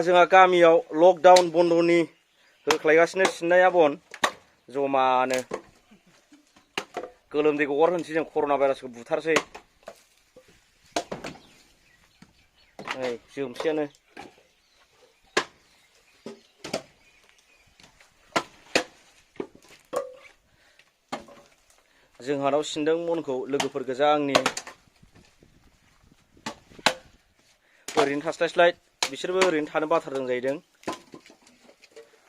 जोंहा गामियाव लकडाउन बन्दनि होख्लायगासिनो सिननाया बन जमानो गोलोमदै गगार होनोसै जों कर'ना भाइरासखौ बुथारसै नै जोमसेयानो जोंहानाव सिनदों बनखौ लोगोफोर गोजा आंनि ओरैनो थास्लायस्लाय बिसोरबो ओरैनो थानो बाथारदों जाहैदों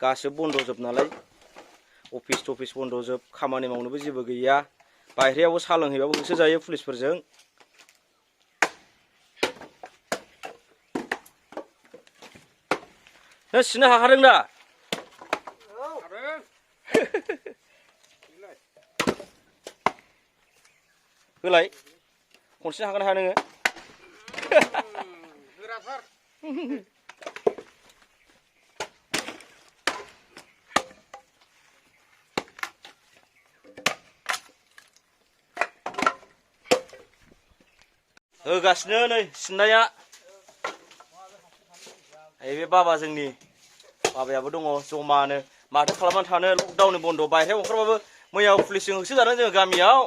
गासिबो बन्द'जोब नालाय अफिस टफिस बन्द'जोब खामानि मावनोबो जेबो गैया बायह्रायावबो साहा लोंहैबाबो होसो जायो पुलिसफोरजों नों सिननो हाखादों दा होलाय खनसे हागोन हाया नोङो गोराथार होगासिनो नै सिननाया बे बाबा जोंनि बाबायाबो दङ जमानो माथो खालामनानै थानो लकडाउननि बन्द बायह्रायाव ओंखारबाबो मैया पुलिसजों होसोजादों जोङो गामियाव